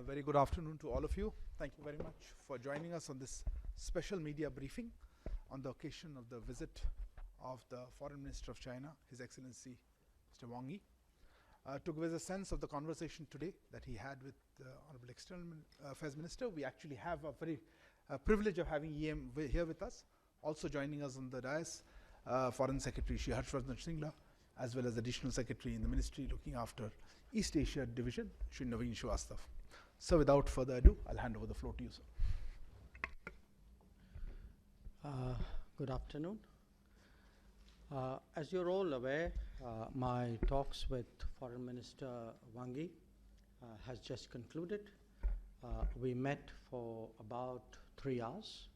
Very good afternoon to all of you. Thank you very much for joining us on this special media briefing on the occasion of the visit of the Foreign Minister of China, His Excellency Mr. Wang Yi. To give us a sense of the conversation today that he had with the Honorable External Affairs Minister, we actually have a very privilege of having EM here with us. Also joining us on the dais, Foreign Secretary Shri Harshvardhan Shringla, as well as Additional Secretary in the Ministry looking after East Asia Division, Shri Naveen Srivastav. So without further ado, I'll hand over the floor to you, sir. Good afternoon. As you're all aware, my talks with Foreign Minister Wang Yi has just concluded. We met for about 3 hours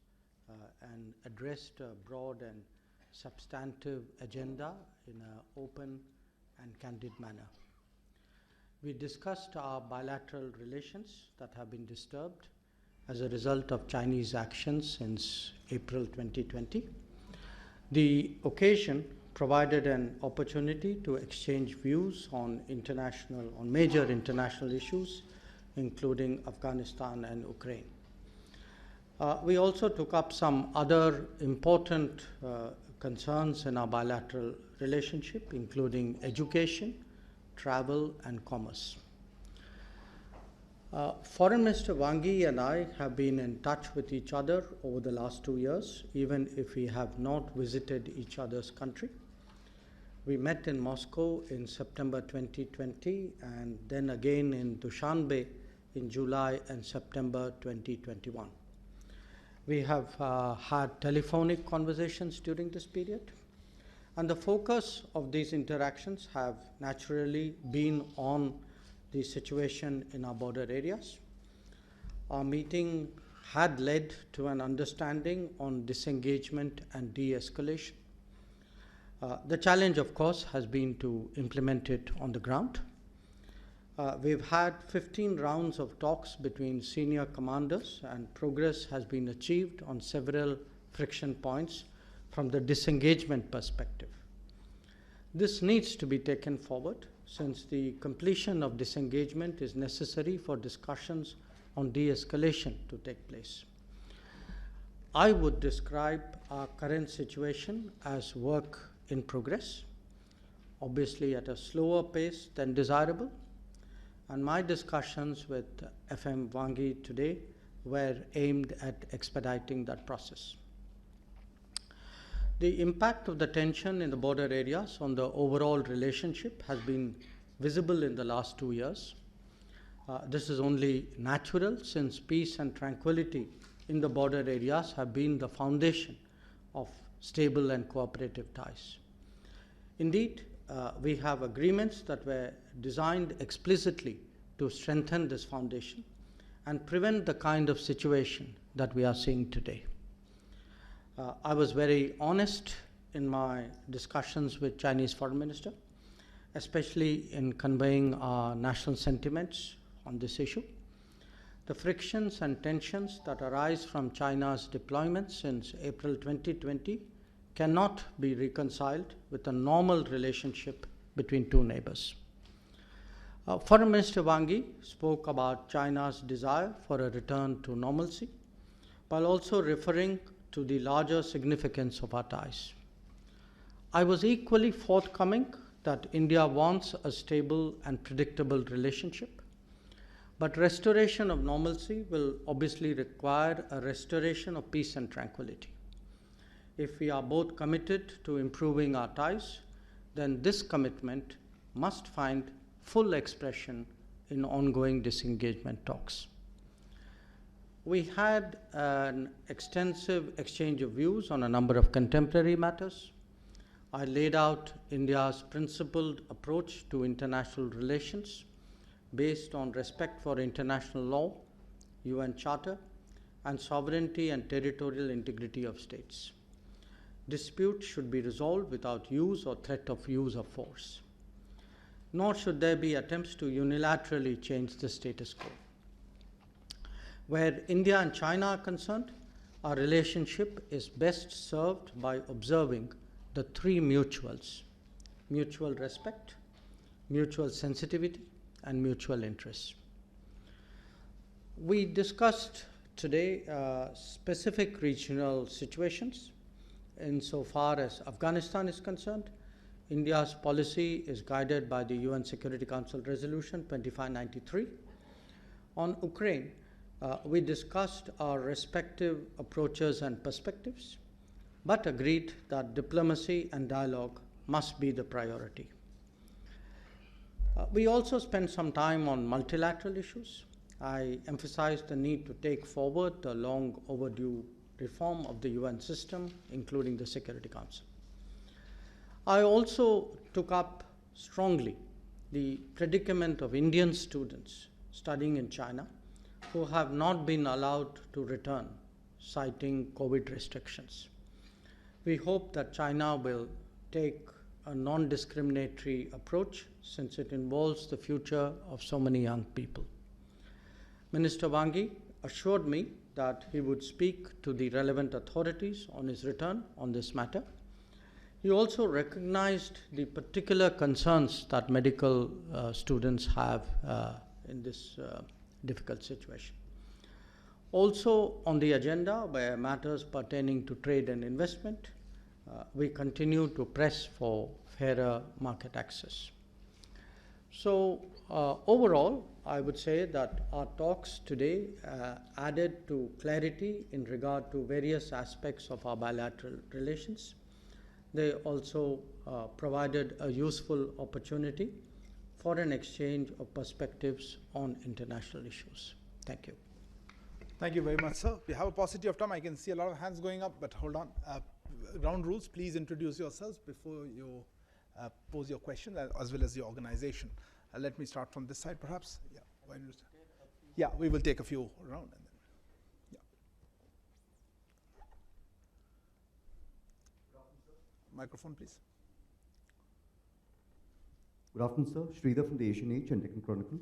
and addressed a broad and substantive agenda in an open and candid manner. We discussed our bilateral relations that have been disturbed as a result of Chinese actions since April 2020. The occasion provided an opportunity to exchange views on major international issues, including Afghanistan and Ukraine. We also took up some other important concerns in our bilateral relationship, including education, travel, and commerce. Foreign Minister Wang Yi and I have been in touch with each other over the last 2 years, even if we have not visited each other's country. We met in Moscow in September 2020 and then again in Dushanbe in July and September 2021. We have had telephonic conversations during this period. And the focus of these interactions have naturally been on the situation in our border areas. Our meeting had led to an understanding on disengagement and de-escalation. The challenge, of course, has been to implement it on the ground. We've had 15 rounds of talks between senior commanders, and progress has been achieved on several friction points from the disengagement perspective. This needs to be taken forward since the completion of disengagement is necessary for discussions on de-escalation to take place. I would describe our current situation as work in progress, obviously at a slower pace than desirable, and my discussions with FM Wang Yi today were aimed at expediting that process. The impact of the tension in the border areas on the overall relationship has been visible in the last 2 years. This is only natural since peace and tranquility in the border areas have been the foundation of stable and cooperative ties. Indeed, we have agreements that were designed explicitly to strengthen this foundation and prevent the kind of situation that we are seeing today. I was very honest in my discussions with Chinese Foreign Minister, especially in conveying our national sentiments on this issue. The frictions and tensions that arise from China's deployment since April 2020 cannot be reconciled with a normal relationship between two neighbors. Foreign Minister Wang Yi spoke about China's desire for a return to normalcy, while also referring to the larger significance of our ties. I was equally forthcoming that India wants a stable and predictable relationship, but restoration of normalcy will obviously require a restoration of peace and tranquility. If we are both committed to improving our ties, then this commitment must find full expression in ongoing disengagement talks. We had an extensive exchange of views on a number of contemporary matters. I laid out India's principled approach to international relations based on respect for international law, UN Charter, and sovereignty and territorial integrity of states. Disputes should be resolved without use or threat of use of force. Nor should there be attempts to unilaterally change the status quo. Where India and China are concerned, our relationship is best served by observing the three mutuals: mutual respect, mutual sensitivity, and mutual interests. We discussed today specific regional situations. Insofar as Afghanistan is concerned, India's policy is guided by the UN Security Council Resolution 2593. On Ukraine, we discussed our respective approaches and perspectives, but agreed that diplomacy and dialogue must be the priority. We also spent some time on multilateral issues. I emphasized the need to take forward the long overdue reform of the UN system, including the Security Council. I also took up strongly the predicament of Indian students studying in China who have not been allowed to return, citing COVID restrictions. We hope that China will take a non-discriminatory approach since it involves the future of so many young people. Minister Wang Yi assured me that he would speak to the relevant authorities on his return on this matter. He also recognized the particular concerns that medical students have in this difficult situation. Also on the overall were matters pertaining to trade and investment. We continue to press for fairer market access. So overall, I would say that our talks today added to clarity in regard to various aspects of our bilateral relations. They also provided a useful opportunity for an exchange of perspectives on international issues. Thank you. Thank you very much, sir. We have a paucity of time. I can see a lot of hands going up, but hold on. Ground rules, please introduce yourselves before you pose your question, as well as your organization. Let me start from this side, perhaps. Yeah, why don't you start? Yeah, we will take a few around. And then, yeah. Microphone, please. Good afternoon, sir. Sridhar from the Asian Age and Deccan Chronicle.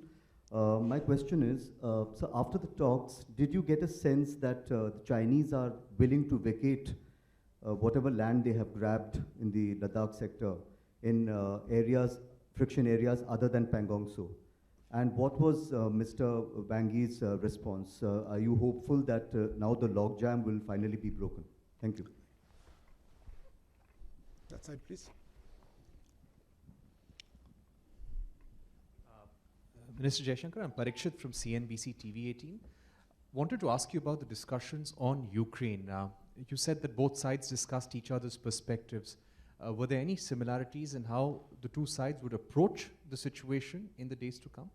My question is, so after the talks, did you get a sense that the Chinese are willing to vacate whatever land they have grabbed in the Ladakh sector in friction areas other than Pangong Tso? And what was Mr. Wang Yi's response? Are you hopeful that now the logjam will finally be broken? Thank you. That side, please. Minister Jaishankar, I'm Parikshit from CNBC TV 18. Wanted to ask you about the discussions on Ukraine. You said that both sides discussed each other's perspectives. Were there any similarities in how the two sides would approach the situation in the days to come?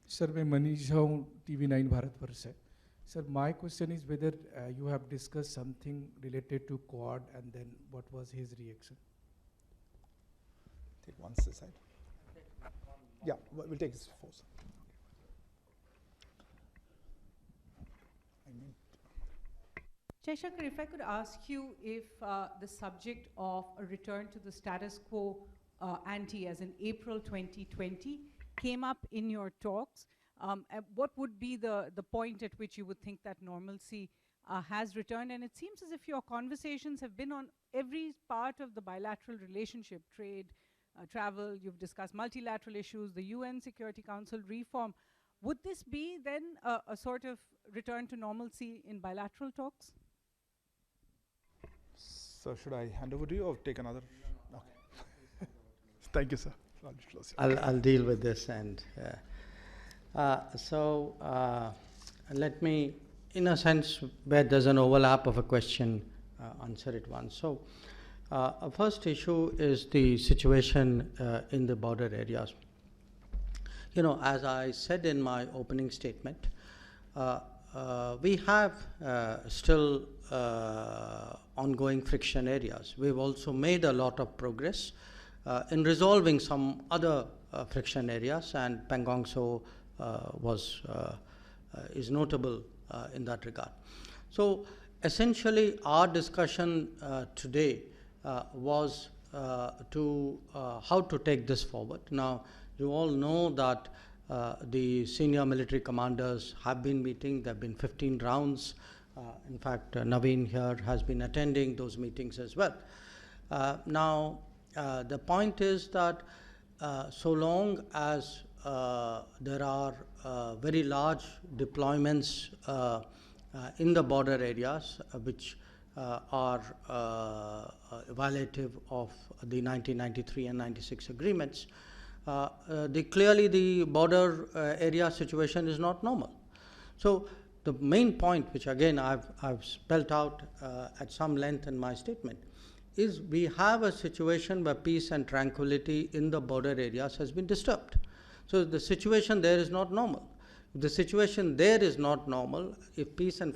Sir, मैं मनीष हूँ TV9 Bharatvarsh से. Sir, my question is whether you have discussed something related to Quad, and then what was his reaction? Take one side. Yeah, we'll take this first. Jaishankar, if I could ask you if the subject of a return to the status quo ante as in April 2020 came up in your talks, what would be the point at which you would think that normalcy has returned? And it seems as if your conversations have been on every part of the bilateral relationship, trade, travel, you've discussed multilateral issues, the UN Security Council reform. Would this be then a sort of return to normalcy in bilateral talks? So should I hand over to you or take another? Okay. Thank you, sir. I'll deal with this. And let me, in a sense, where there's an overlap of a question, answer it once. So first issue is the situation in the border areas. You know, as I said in my opening statement, we have still ongoing friction areas. We've also made a lot of progress in resolving some other friction areas, and Pangong Tso is notable in that regard. So essentially, our discussion today was to how to take this forward. Now, you all know that the senior military commanders have been meeting. There have been 15 rounds. In fact, Naveen here has been attending those meetings as well. Now, the point is that so long as there are very large deployments in the border areas which are violative of the 1993 and 96 agreements, clearly the border area situation is not normal. So the main point, which again I've spelled out at some length in my statement, is we have a situation where peace and tranquility in the border areas has been disturbed. So the situation there is not normal. If the situation there is not normal, if peace and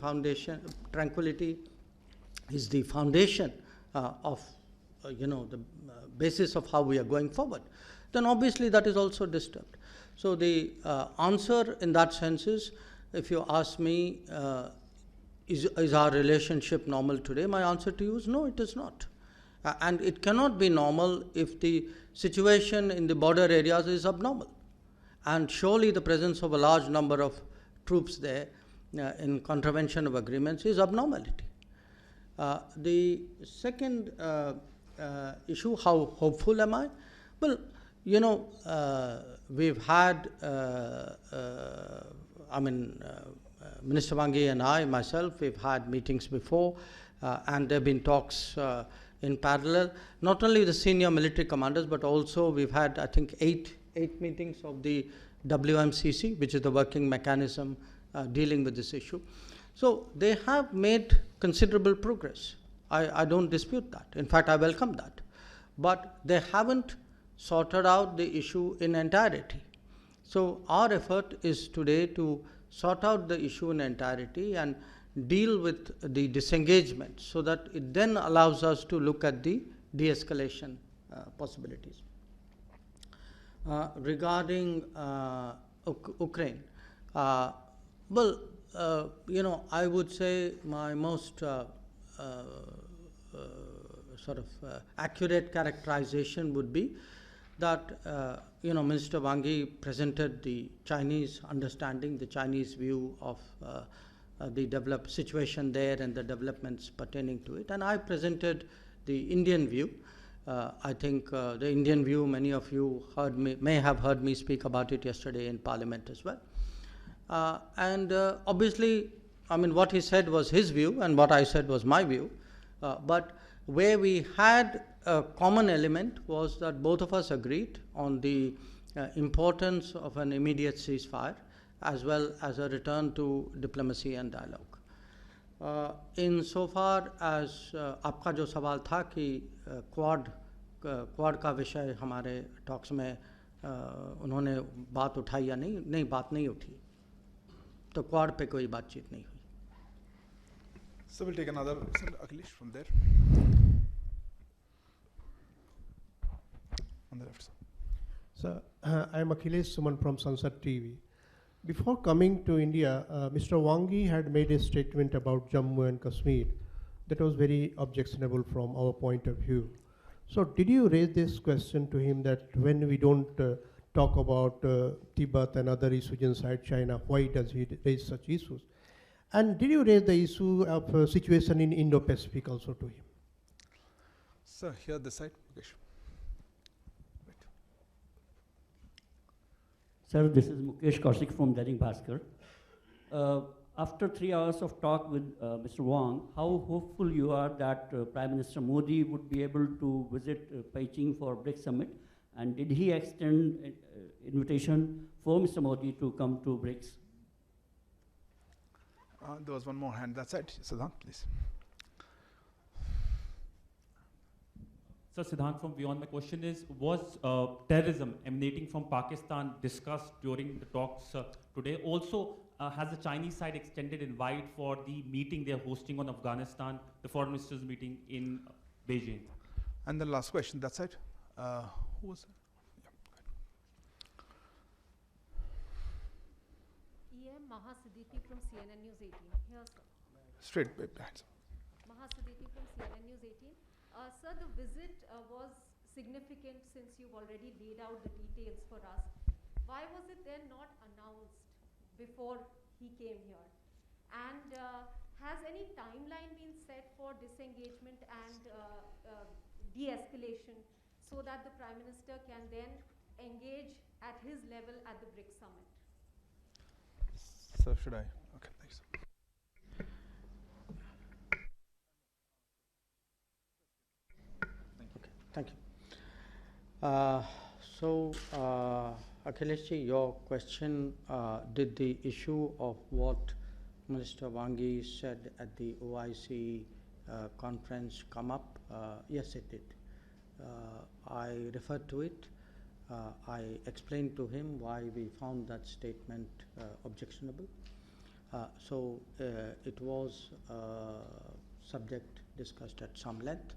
tranquility is the foundation of the basis of how we are going forward, then obviously that is also disturbed. So the answer in that sense is, if you ask me, is our relationship normal today? My answer to you is no, it is not. And it cannot be normal if the situation in the border areas is abnormal. And surely the presence of a large number of troops there in contravention of agreements is abnormality. The second issue, how hopeful am I? Well, we've had, Minister Wang Yi and myself, we've had meetings before, and there have been talks in parallel, not only with the senior military commanders, but also we've had, I think, eight meetings of the WMCC, which is the working mechanism dealing with this issue. So they have made considerable progress. I don't dispute that. In fact, I welcome that. But they haven't sorted out the issue in entirety. So our effort is today to sort out the issue in entirety and deal with the disengagement, so that it then allows us to look at the de-escalation possibilities. Regarding Ukraine, I would say my most accurate characterization would be that Minister Wang Yi presented the Chinese understanding, the Chinese view of the situation there and the developments pertaining to it, and I presented the Indian view. I think the Indian view, many of you may have heard me speak about it yesterday in Parliament as well. Obviously, what he said was his view and what I said was my view. But where we had a common element was that both of us agreed on the importance of an immediate ceasefire, as well as a return to diplomacy and dialogue. Insofar as आपका जो सवाल था कि quad का विषय हमारे talks में उन्होंने बात उठाई या नहीं, बात नहीं उठी, तो क्वाड पे कोई बातचीत नहीं हुई. So we'll take another, Akhilesh, from there. On the left side. Sir, I am Akhilesh Suman from Sansad TV. Before coming to India, Mr. Wang Yi had made a statement about Jammu and Kashmir that was very objectionable from our point of view. So did you raise this question to him, that when we don't talk about Tibet and other issues inside China, why does he raise such issues? And did you raise the issue of situation in Indo-Pacific also to him? Sir, here this side, Mukesh. Sir, this is Mukesh Kaushik from Dainik Bhaskar. After 3 hours of talk with Mr. Wang, how hopeful you are that Prime Minister Modi would be able to visit Beijing for BRICS Summit? And did he extend invitation for Mr. Modi to come to BRICS? There was one more hand. That's it. Siddhant, please. So Siddhant from Beyond, my question is, was terrorism emanating from Pakistan discussed during the talks today? Also, has the Chinese side extended invite for the meeting they're hosting on Afghanistan, the foreign ministers meeting in Beijing? And the last question, that's it. Who was it? Yeah, Maha Siddiqui from CNN News 18. Here, sir. Straight behind. Maha Siddiqui from CNN News 18. Sir, the visit was significant since you've already laid out the details for us. Why was it then not announced before he came here? And has any timeline been set for disengagement and de-escalation, so that the Prime Minister can then engage at his level at the BRICS summit? So should I? Okay, thanks. Thank you. Akhileshji, your question, did the issue of what Minister Wang Yi said at the OIC conference come up? Yes, it did. I referred to it. I explained to him why we found that statement objectionable. It was subject discussed at some length.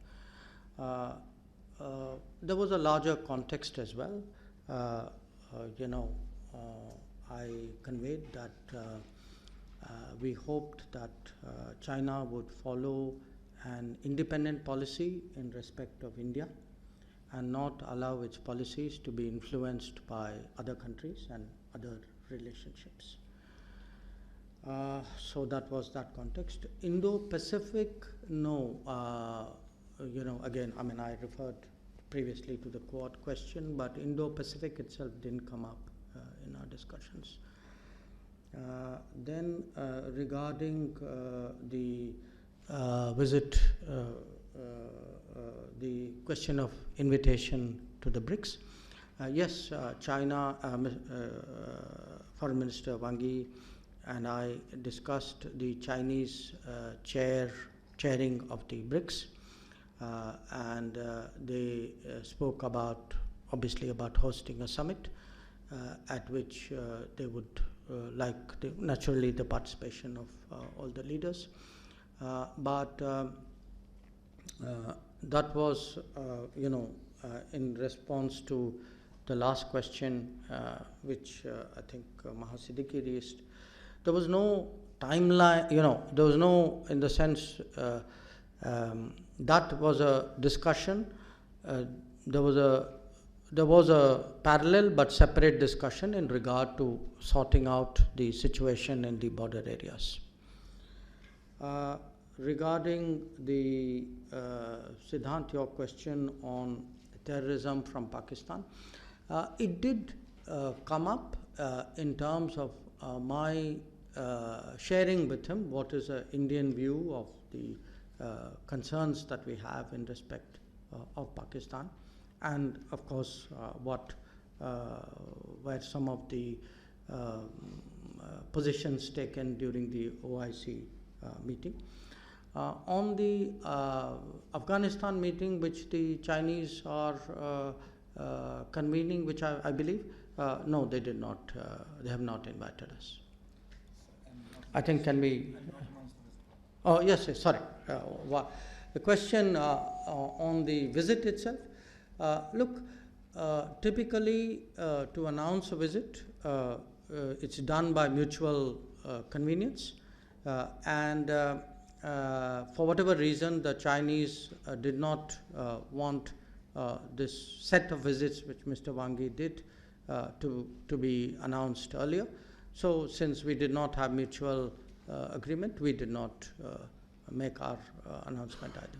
There was a larger context as well. I conveyed that we hoped that China would follow an independent policy in respect of India and not allow its policies to be influenced by other countries and other relationships. So that was that context. Indo-Pacific, no. Again, I referred previously to the Quad question, but Indo-Pacific itself didn't come up in our discussions. Then regarding the visit, the question of invitation to the BRICS, yes, China, Foreign Minister Wang Yi and I discussed the Chinese chairing of the BRICS. And they spoke obviously about hosting a summit at which they would like naturally the participation of all the leaders. But that was, in response to the last question, which I think Maha Siddiqui raised. There was no timeline, there was no, in the sense, that was a discussion. There was a parallel but separate discussion in regard to sorting out the situation in the border areas. Regarding the Siddhant, your question on terrorism from Pakistan, it did come up in terms of my sharing with him what is an Indian view of the concerns that we have in respect of Pakistan, and of course what were some of the positions taken during the OIC meeting. On the Afghanistan meeting, which the Chinese are convening, which I believe, no, they did not. They have not invited us. I think can we? Oh yes, sorry. The question on the visit itself. Look, typically to announce a visit, it's done by mutual convenience, and for whatever reason, the Chinese did not want this set of visits which Mr. Wang Yi did to be announced earlier. So since we did not have mutual agreement, we did not make our announcement either.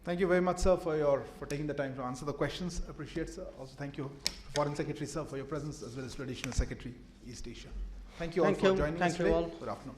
Thank you very much, sir, for taking the time to answer the questions. Appreciate, sir. Also, thank you, Foreign Secretary, sir, for your presence, as well as Traditional Secretary, East Asia. Thank you all for joining us today. Good afternoon.